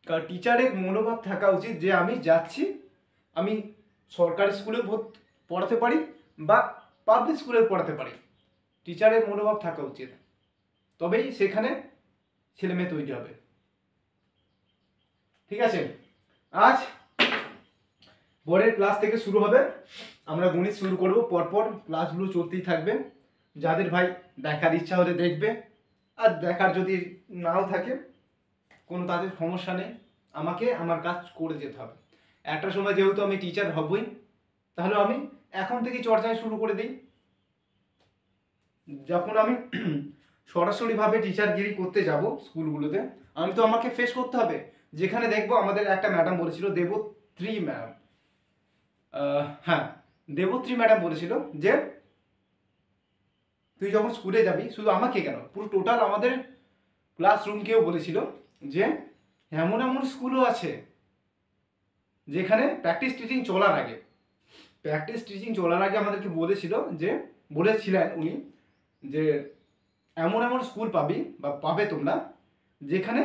A: কারণ টিচারের মনোভাব থাকা উচিত যে আমি যাচ্ছি, আমি সরকারি স্কুলে পড়াতে পারি বা পাবলিক স্কুলে পড়াতে পারি, টিচারের মনোভাব থাকা উচিত, তবেই সেখানে ছেলে মেয়ে তৈরি হবে। ঠিক আছে, আজ পরের ক্লাস থেকে শুরু হবে, আমরা গণিত শুরু করব, পরপর ক্লাসগুলো চলতেই থাকবে। যাদের ভাই দেখার ইচ্ছা হলে দেখবে, আর দেখার যদি নাও থাকে কোনো তাদের সমস্যা নেই, আমাকে আমার কাজ করে যেতে হবে। একটা সময় যেহেতু আমি টিচার হবই, তাহলে আমি এখন থেকেই চর্চায় শুরু করে দিই। যখন আমি সরাসরিভাবে টিচারগিরি করতে যাব স্কুলগুলোতে, আমি তো আমাকে ফেস করতে হবে। যেখানে দেখবো আমাদের একটা ম্যাডাম বলেছিল, দেবত্রী ম্যাম, হ্যাঁ দেবত্রী ম্যাডাম বলেছিল যে তুই যখন স্কুলে যাবি, শুধু আমাকে কেন, পুরো টোটাল আমাদের ক্লাসরুমকেও বলেছিল যে এমন এমন স্কুলও আছে যেখানে প্র্যাকটিস টিচিং চলার আগে আমাদেরকে বলেছিলেন উনি যে এমন এমন স্কুল পাবে তোমরা যেখানে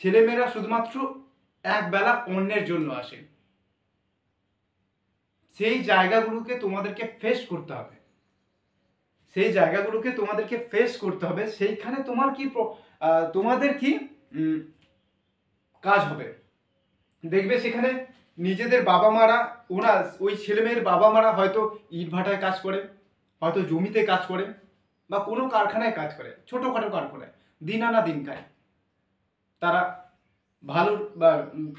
A: ছেলেমেয়েরা শুধুমাত্র একবেলা অন্যের জন্য আসে, সেই জায়গাগুলোকে তোমাদেরকে ফেস করতে হবে, সেইখানে তোমাদের কি কাজ হবে। দেখবে সেখানে নিজেদের বাবা মারা, ওই ছেলেমেয়ের বাবা মারা হয়তো ইট ভাটায় কাজ করে, হয়তো জমিতে কাজ করে, বা কোনো কারখানায় কাজ করে, ছোটোখাটো কারখানায় দিন আনা দিন খায়। তারা ভালো বা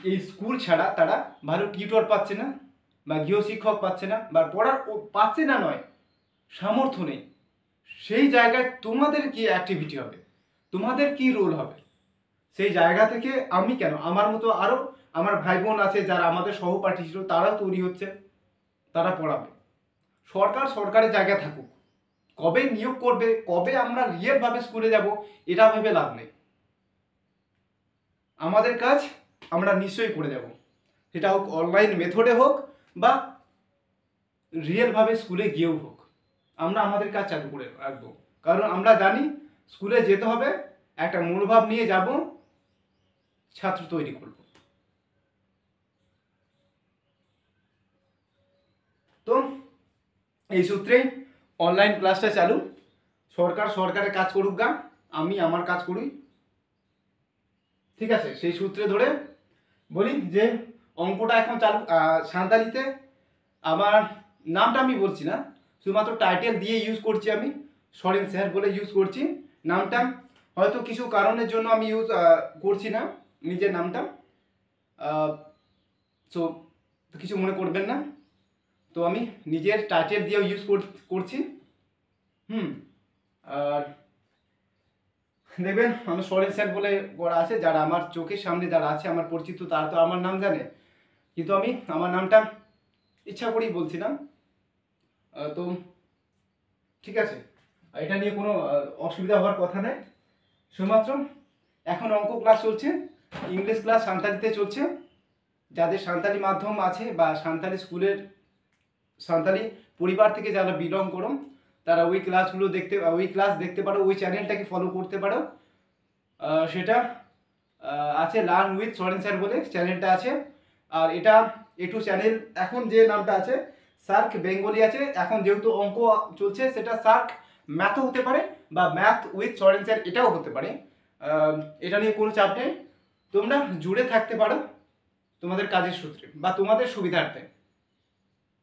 A: এই স্কুল ছাড়া তারা ভালো টিউটর পাচ্ছে না, বা গৃহশিক্ষক পাচ্ছে না, বা পড়ার পাচ্ছে না নয়, সামর্থ্য নেই। সেই জায়গায় তোমাদের কি অ্যাক্টিভিটি হবে, তোমাদের কি রোল হবে? সেই জায়গা থেকে আমি কেন, আমার মতো আরও আমার ভাই বোন আছে যারা আমাদের সহপাঠী ছিল, তারাও তৈরি হচ্ছে, তারা পড়াবে। সরকারের জায়গায় থাকুক, কবে নিয়োগ করবে, কবে আমরা রিয়েলভাবে স্কুলে যাব, এটা ভেবে লাভ নেই। আমাদের কাজ আমরা নিশ্চয়ই করে যাব, সেটা হোক অনলাইন মেথডে হোক বা রিয়েলভাবে স্কুলে গিয়েও হোক, আমরা আমাদের কাজ চালু করে রাখবো। কারণ আমরা জানি স্কুলে যেতে হবে, একটা মনোভাব নিয়ে যাব, ছাত্র তৈরি করব। তো এই সূত্রেই অনলাইন ক্লাসটা চালু, সরকারের কাজ করুক গা, আমি আমার কাজ করি। ঠিক আছে, সেই সূত্রে ধরে বলি যে অঙ্কটা এখন চালু। সাঁওতালিতে আমার নামটা আমি বলছি না, শুধুমাত্র টাইটেল দিয়ে ইউজ করছি, আমি সরেন স্যার বলে ইউজ করছি নামটা। হয়তো কিছু কারণের জন্য আমি ইউজ করছি না নিজের নামটা, সো কিছু মনে করবেন না। তো আমি নিজের টাইটেল দিয়েও ইউজ করছি। আর দেখবেন আমার সরেন স্যার বলে করা আছে, যারা আমার চোখের সামনে যারা আছে আমার পরিচিত, তারা তো আমার নাম জানে, কিন্তু আমি আমার নামটা ইচ্ছা করেই বলছিলাম। তো ঠিক আছে, এটা নিয়ে কোনো অসুবিধা হওয়ার কথা নেই। শুধুমাত্র এখন অঙ্ক ক্লাস চলছে, ইংলিশ ক্লাস সান্তালিতে চলছে। যাদের সান্তালি মাধ্যম আছে বা সান্তালি স্কুলের সান্তালি পরিবার থেকে যারা বিলং করো তারা ওই ক্লাস দেখতে পারো, ওই চ্যানেলটাকে ফলো করতে পারো। সেটা আছে লার্ন উইথ সরেন স্যার বলে চ্যানেলটা আছে। আর এটা একটু চ্যানেল এখন যে নামটা আছে সার্ক বেঙ্গলি আছে, এখন যেহেতু অঙ্ক চলছে সেটা সার্ক ম্যাথও হতে পারে বা ম্যাথ উইথ সরেন স্যার এটাও হতে পারে। এটা নিয়ে কোনো চাপ নেই, তোমরা জুড়ে থাকতে পারো তোমাদের কাজের সূত্রে বা তোমাদের সুবিধার্থে।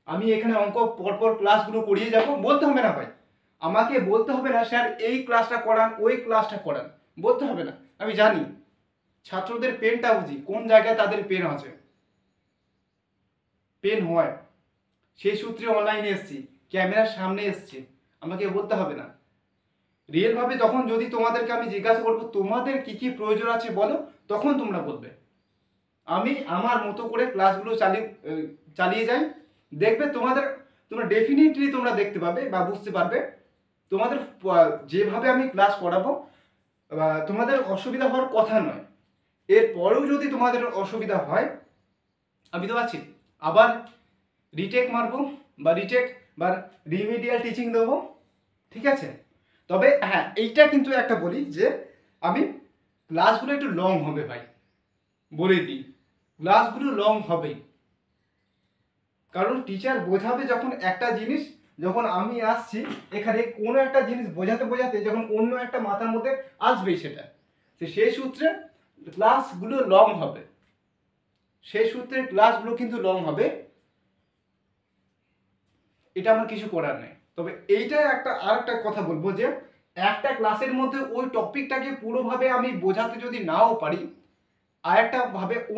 A: আমি এখানে অঙ্ক পরপর ক্লাসগুলো করিয়ে যাব, বলতে হবে না ভাই, আমাকে বলতে হবে না স্যার এই ক্লাসটা করান ওই ক্লাসটা করান, বলতে হবে না। আমি জানি ছাত্রদের পেনটা বুঝি কোন জায়গায় তাদের পেন আছে, পেন হয়, সেই সূত্রে অনলাইনে এসছি, ক্যামেরার সামনে এসছি, আমাকে বলতে হবে না। রিয়েলভাবে তখন যদি তোমাদেরকে আমি জিজ্ঞাসা করবো তোমাদের কি কি প্রয়োজন আছে বলো, তখন তোমরা বলবে। আমি আমার মতো করে ক্লাসগুলো চালিয়ে যাই, দেখবে তোমরা ডেফিনেটলি তোমরা দেখতে পাবে বা বুঝতে পারবে তোমাদের যেভাবে আমি ক্লাস করাবো তোমাদের অসুবিধা হওয়ার কথা নয়। এরপরেও যদি তোমাদের অসুবিধা হয় আমি তো আছি, আবার রিটেক মারবো বা রিমিডিয়াল টিচিং দেবো, ঠিক আছে। তবে হ্যাঁ এইটা কিন্তু একটা বলি যে আমি ক্লাসগুলো একটু লং হবে ভাই, বলে দিই ক্লাসগুলো লং হবেই, কারণ টিচার বোঝাবে যখন একটা জিনিস, যখন আমি আসছি এখানে কোনো একটা জিনিস বোঝাতে যখন অন্য একটা মাথার মধ্যে আসবেই সেটা, সেই সূত্রে ক্লাসগুলো লং হবে, সেই সূত্রে ক্লাসগুলো কিন্তু লং হবে, এটা আমার কিছু করার নেই। তবে এইটা আরেকটা কথা বলবো যে একটা ক্লাসের মধ্যে ওই টপিকটাকে পুরোভাবে আমি বোঝাতে যদি নাও পারি,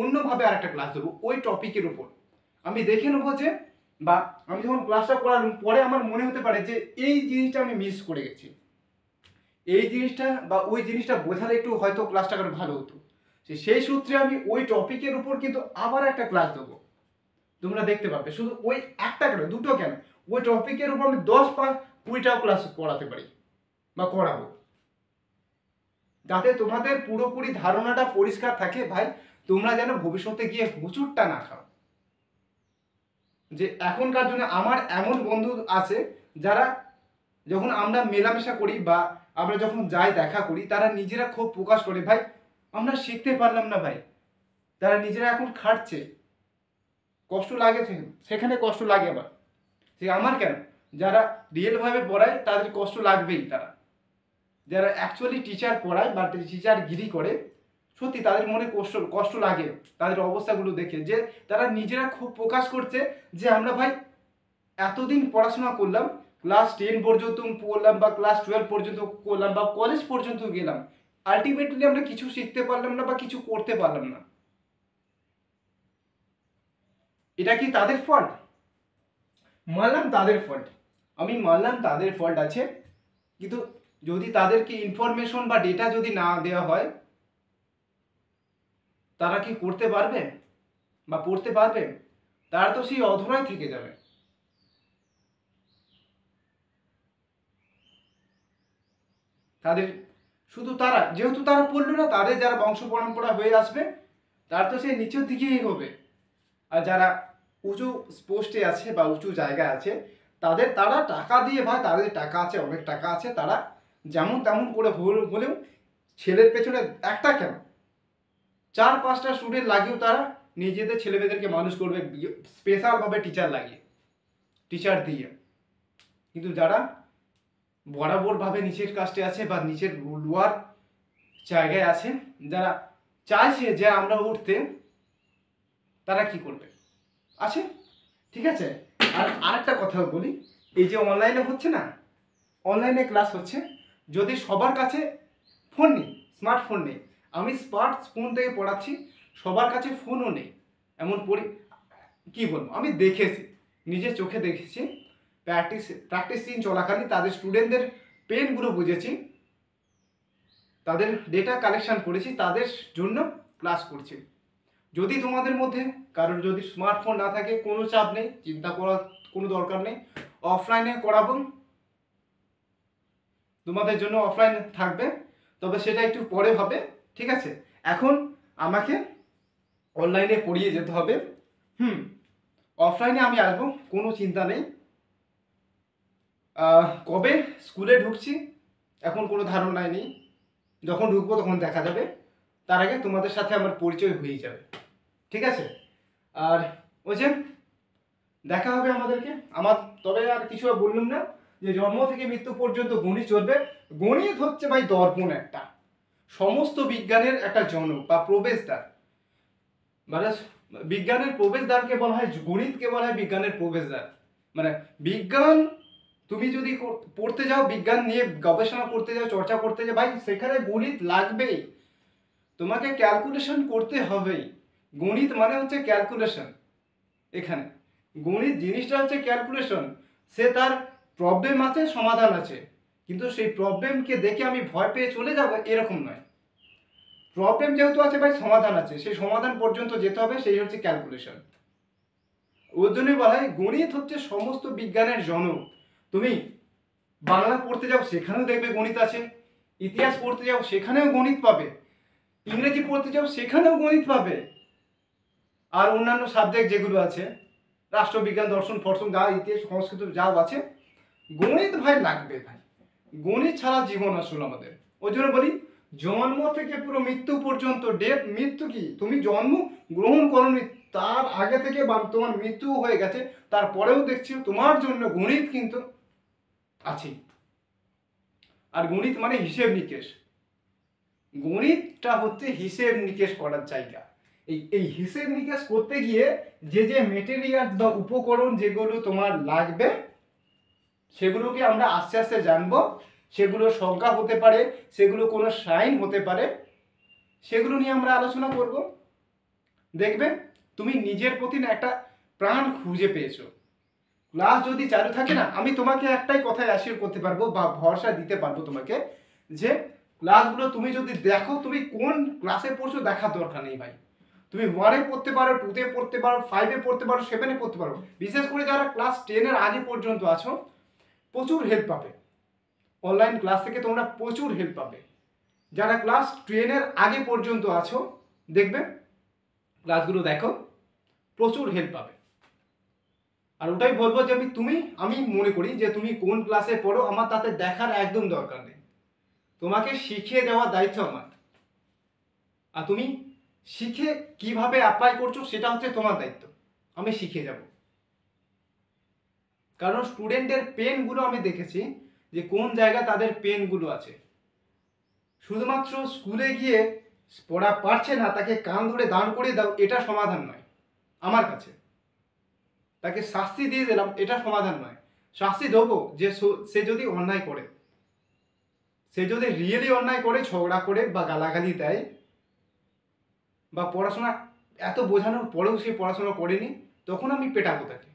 A: অন্যভাবে আরেকটা ক্লাস দেবো ওই টপিকের উপর। আমি দেখে নেবো যে বা আমি যখন ক্লাসটা করার পরে আমার মনে হতে পারে যে এই জিনিসটা আমি মিস করে গেছি, এই জিনিসটা বা ওই জিনিসটা বোঝালে একটু হয়তো ক্লাসটা আরো ভালো হতো, সেই সূত্রে আমি ওই টপিকের উপর কিন্তু আবার একটা ক্লাস দেবো, তোমরা দেখতে পাবে। শুধু ওই একটা কেন, দুটো কেন, ওই টপিকের উপর আমি 10 বা 20টাও ক্লাস করাতে পারি বা করাবো, যাতে তোমাদের পুরোপুরি ধারণাটা পরিষ্কার থাকে ভাই, তোমরা যেন ভবিষ্যতে গিয়ে হুচুটটা না খাও। যে এখনকার জন্য আমার এমন বন্ধু আছে যারা যখন আমরা মেলামেশা করি বা আমরা যখন যাই দেখা করি তারা নিজেরা খুব প্রকাশ করে ভাই আমরা শিখতে পারলাম না ভাই, তারা নিজেরা এখন খাটছে, কষ্ট লাগে, সেখানে কষ্ট লাগে আবার, সে আমার কেন, যারা রিয়েলভাবে পড়ায় তাদের কষ্ট লাগবেই, যারা অ্যাকচুয়ালি টিচার পড়ায় বা টিচার গিরি করে সত্যি তাদের মনে কষ্ট লাগে তাদের অবস্থাগুলো দেখে, যে তারা নিজেরা খুব প্রকাশ করছে যে আমরা ভাই এতদিন পড়াশোনা করলাম, ক্লাস 10 পর্যন্ত পড়লাম বা ক্লাস 12 পর্যন্ত করলাম বা কলেজ পর্যন্ত গেলাম, আলটিমেটলি আমরা কিছু শিখতে পারলাম না বা কিছু করতে পারলাম না। এটা কি তাদের ফল্ট? মানলাম তাদের ফল্ট, আমি মানলাম তাদের ফল্ট আছে, কিন্তু যদি তাদেরকে ইনফরমেশন বা ডেটা যদি না দেওয়া হয় তারা কি করতে পারবে বা পড়তে পারবে? তারা তো সেই অধরাই থেকে যাবে। তাদের শুধু তারা যেহেতু তারা পড়লো না, তাদের যারা বংশ পরম্পরা হয়ে আসবে তার তো সেই নিচের দিকেই হবে। আর যারা উঁচু পোস্টে আছে বা উঁচু জায়গায় আছে তারা টাকা দিয়ে ভাই, তাদের টাকা আছে, অনেক টাকা আছে, তারা যেমন তেমন করে হলেও ছেলের পেছনে একটা কেন 4-5টা স্টুডেন্ট লাগিয়েও তারা নিজেদের ছেলেমেয়েদেরকে মানুষ করবে স্পেশালভাবে টিচার দিয়ে। কিন্তু যারা বরাবরভাবে নিচের কাস্টে আছে বা নিচের লোয়ার জায়গায় আছে, যারা চাইছে যে আমরা উঠতে, তারা কি করবে আছে, ঠিক আছে। আর আরেকটা কথা বলি, এই যে অনলাইনে হচ্ছে না, অনলাইনে ক্লাস হচ্ছে, যদি সবার কাছে ফোন নেই, স্মার্টফোন নেই, আমি স্মার্টফোন থেকে পড়াচ্ছি, সবার কাছে ফোনও নেই, এমন কি বলবো, আমি দেখেছি, নিজের চোখে দেখেছি, প্র্যাকটিসিং চলাকালীন তাদের স্টুডেন্টদের পেনগুলো বুঝেছি, তাদের ডেটা কালেকশন করেছি, তাদের জন্য ক্লাস করছি। যদি তোমাদের মধ্যে কারোর যদি স্মার্টফোন না থাকে কোনো চাপ নেই, চিন্তা করার কোনো দরকার নেই, অফলাইনে করাবো, তোমাদের জন্য অফলাইন থাকবে, তবে সেটা একটু পরে হবে, ঠিক আছে। এখন আমাকে অনলাইনে পড়িয়ে যেতে হবে। অফলাইনে আমি আসবো, কোনো চিন্তা নেই। কবে স্কুলে ঢুকছি এখন কোনো ধারণাই নেই, যখন ঢুকবো তখন দেখা যাবে। তার আগে তোমাদের সাথে আমার পরিচয় হয়ে যাবে, ঠিক আছে। আর ওই যে দেখা হবে আমাদেরকে আমার। তবে আর কিছু বললাম না, যে জন্ম থেকে মৃত্যু পর্যন্ত গণিত চলবে। গণিত হচ্ছে ভাই দর্পণ একটা, সমস্ত বিজ্ঞানের একটা জনক বা প্রবেশদ্বার। মানে বিজ্ঞানের প্রবেশদ্বারকে বলা হয়, গণিতকে বলা হয় বিজ্ঞানের প্রবেশদ্বার। মানে বিজ্ঞান তুমি যদি পড়তে যাও, বিজ্ঞান নিয়ে গবেষণা করতে যাও, চর্চা করতে যাও ভাই, সেখানে গণিত লাগবেই, তোমাকে ক্যালকুলেশন করতে হবেই। গণিত মানে হচ্ছে ক্যালকুলেশন। এখানে গণিত জিনিসটা হচ্ছে ক্যালকুলেশন। সে তার প্রবলেম আছে, সমাধান আছে, কিন্তু সেই প্রবলেমকে দেখে আমি ভয় পেয়ে চলে যাব এরকম নয়। প্রবলেম যেহেতু আছে ভাই, সমাধান আছে, সেই সমাধান পর্যন্ত যেতে হবে, সেই হচ্ছে ক্যালকুলেশন। ওর জন্যই বলা হয় গণিত হচ্ছে সমস্ত বিজ্ঞানের জনক। তুমি বাংলা পড়তে যাও সেখানেও দেখবে গণিত আছে, ইতিহাস পড়তে যাও সেখানেও গণিত পাবে, ইংরেজি পড়তে যাও সেখানেও গণিত পাবে। আর অন্যান্য সাবজেক্ট যেগুলো আছে, রাষ্ট্রবিজ্ঞান, দর্শন ফর্শন, যা ইতিহাস সংস্কৃত যাও আছে, গণিত ভাই লাগবে ভাই। গণিত ছাড়া জীবন আসলে আমাদের। ওই জন্য বলি জন্ম থেকে পুরো মৃত্যু পর্যন্ত, ডেথ, মৃত্যু কি, তুমি জন্ম গ্রহণ করোনি তার আগে থেকে বা তোমার মৃত্যু হয়ে গেছে, তারপরেও দেখছি তোমার জন্য গণিত কিন্তু আছে। আর গণিত মানে হিসেব নিকেশ। গণিতটা হচ্ছে হিসেব নিকেশ করার জায়গা। এই হিসেব নিকেশ করতে গিয়ে যে যে মেটেরিয়াল বা উপকরণ যেগুলো তোমার লাগবে, সেগুলোকে আমরা আস্তে আস্তে জানবো। সেগুলোর সংখ্যা হতে পারে, সেগুলো কোনো সাইন হতে পারে, সেগুলো নিয়ে আমরা আলোচনা করব। দেখবে তুমি নিজের প্রতি না একটা প্রাণ খুঁজে পেয়েছো। ক্লাস যদি চালু থাকে না, আমি তোমাকে একটাই কথায় অ্যাসিওর করতে পারবো বা ভরসা দিতে পারবো তোমাকে, যে ক্লাসগুলো তুমি যদি দেখো, তুমি কোন ক্লাসে পড়ছো দেখার দরকার নেই ভাই। তুমি 1-এ পড়তে পারো, 2-তে পড়তে পারো, 5-এ পড়তে পারো, 7-এ পড়তে পারো। বিশেষ করে যারা ক্লাস 10-এর আগে পর্যন্ত আছো, প্রচুর হেল্প পাবে অনলাইন ক্লাস থেকে, তোমরা প্রচুর হেল্প পাবে। যারা ক্লাস 10-এর আগে পর্যন্ত আছো, দেখবে ক্লাসগুলো দেখো, প্রচুর হেল্প পাবে। আর ওটাই বলবো যে আমি মনে করি যে তুমি কোন ক্লাসে পড়ো আমার তাতে দেখার একদম দরকার নেই। তোমাকে শিখিয়ে দেওয়ার দায়িত্ব আমার। আর তুমি শিখে কিভাবে অ্যাপ্লাই করছো সেটা হচ্ছে তোমার দায়িত্ব। আমি শিখিয়ে যাব। কারণ স্টুডেন্টের পেনগুলো আমি দেখেছি যে কোন জায়গায় তাদের পেনগুলো আছে। শুধুমাত্র স্কুলে গিয়ে পড়া পারছে না, তাকে কান ধরে দাঁড় করিয়ে দাও, এটা সমাধান নয় আমার কাছে। তাকে শাস্তি দিয়ে দিলাম, এটা সমাধান নয়। শাস্তি দেবো যে সে যদি অন্যায় করে, সে যদি রিয়েলি অন্যায় করে, ঝগড়া করে বা গালাগালি দেয়, বা পড়াশোনা এত বোঝানোর পরেও সে পড়াশোনা করেনি, তখন আমি পেটাবো তাকে।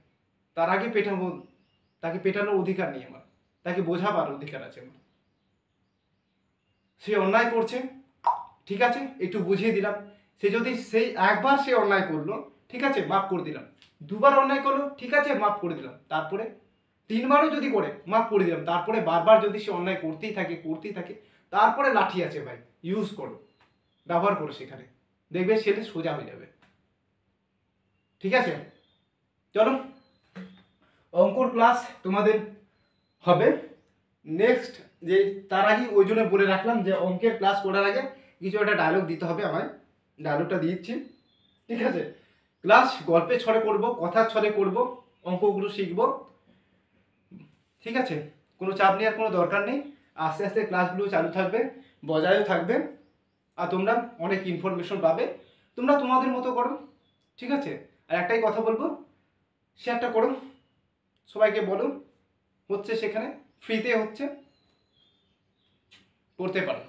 A: তার আগে পেটাবো, তাকে পেটানোর অধিকার নেই আমার, তাকে বোঝাবার অধিকার আছে আমার। সে অন্যায় করছে, ঠিক আছে, একটু বুঝিয়ে দিলাম। সে যদি সেই একবার সে অন্যায় করলো, ঠিক আছে, মাফ করে দিলাম। দুবার অন্যায় করলো, ঠিক আছে, মাফ করে দিলাম। তারপরে তিনবারও যদি করে, মাফ করে দিলাম। তারপরে বারবার যদি সে অন্যায় করতেই থাকে, তারপরে লাঠি আছে ভাই, ইউজ করো, ব্যবহার করো সেখানে, দেখবে সেটা সোজা হয়ে যাবে। ঠিক আছে, চলো অঙ্কর ক্লাস তোমাদের হবে নেক্সট। যে তার আগে ওই জন্য বলে রাখলাম যে অঙ্কের ক্লাস করার আগে কিছু একটা ডায়লগ দিতে হবে আমায়। ডায়লগটা দিচ্ছি, ঠিক আছে। ক্লাস গল্পের ছলে করব, কথার ছলে করব, অঙ্কগুলো শিখব, ঠিক আছে। কোনো চাপ নেওয়ার কোনো দরকার নেই। আস্তে আস্তে ক্লাসগুলো চালু থাকবে, বজায়ও থাকবে, আর তোমরা অনেক ইনফরমেশন পাবে। তোমরা তোমাদের মতো করো, ঠিক আছে। আর একটাই কথা বলবো, শেয়ারটা করো, সবাইকে বলো, হচ্ছে সেখানে ফ্রিতে হচ্ছে, পড়তে পারো।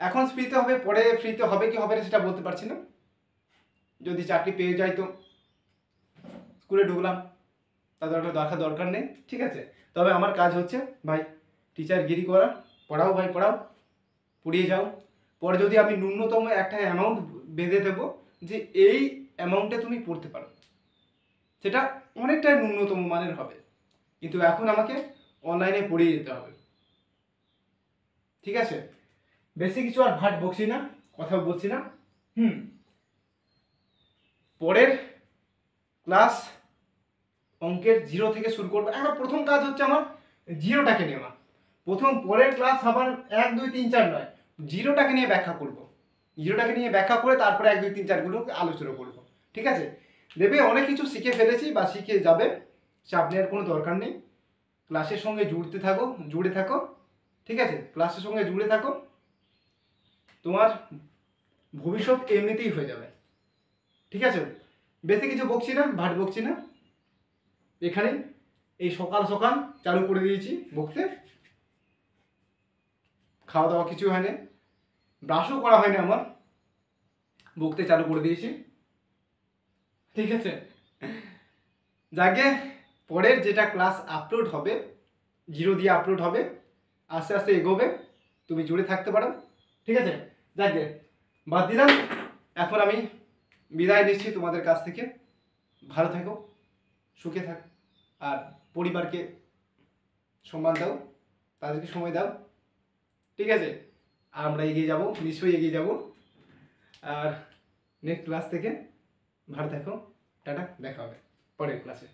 A: এখন ফ্রিতে হবে, পরে ফ্রিতে হবে কি হবে না সেটা বলতে পারছি না। যদি চাকরি পেয়ে যাই তো স্কুলে ঢুকলাম, তাদের দরকার নেই, ঠিক আছে। তবে আমার কাজ হচ্ছে ভাই টিচারগিরি করা, পড়াও ভাই পড়াও, পড়িয়ে যাও। পরে যদি আমি ন্যূনতম একটা অ্যামাউন্ট বেঁধে দেবো যে এই অ্যামাউন্টে তুমি পড়তে পারো, সেটা অনেকটাই ন্যূনতম মানের হবে, কিন্তু এখন আমাকে অনলাইনে পড়িয়ে যেতে হবে। ঠিক আছে? বেশি কিছু আর ভাট বকছি না, কথা বলছি না। পরের ক্লাস অঙ্কের 0 থেকে শুরু করবো। এখন প্রথম কাজ হচ্ছে আমার 0টাকে নেওয়া। পরের ক্লাস আবার 1 2 3 4 নয়, 0টাকে নিয়ে ব্যাখ্যা করব। 0টাকে নিয়ে ব্যাখ্যা করে তারপরে 1 2 3 4 গুলো আলোচনা করব। ঠিক আছে? দেবে অনেক কিছু শিখে ফেলেছি বা শিখে যাবে, চাপ নেওয়ার কোনো দরকার নেই। ক্লাসের সঙ্গে জুড়ে থাকো। ঠিক আছে? ক্লাসের সঙ্গে জুড়ে থাকো, তোমার ভবিষ্যৎ এমনিতেই হয়ে যাবে। ঠিক আছে? বেশি কিছু বকছি না, ভাট বকছি না। এখানে এই সকাল সকাল চালু করে দিয়েছি বকতে। খাওয়া দাওয়া কিছু হয়নি, ব্রাশও করা হয়নি আমার, বকতে চালু করে দিয়েছি। ঠিক আছে? যাকে পরের যেটা ক্লাস আপলোড হবে, 0 দিয়ে আপলোড হবে, আস্তে আস্তে এগোবে, তুমি জুড়ে থাকতে পারো। ঠিক আছে? যাকে বাদ দিলাম, এখন আমি বিদায় নিচ্ছি তোমাদের কাছ থেকে। ভালো থেকো, সুখে থাক, আর পরিবারকে সম্মান দাও, তাদেরকে সময় দাও। ঠিক আছে? আমরা এগিয়ে যাব, নিশ্চয়ই এগিয়ে যাব। আর নেক্সট ক্লাস থেকে ভালো থাকো, টাটা, দেখা হবে পরের ক্লাসে।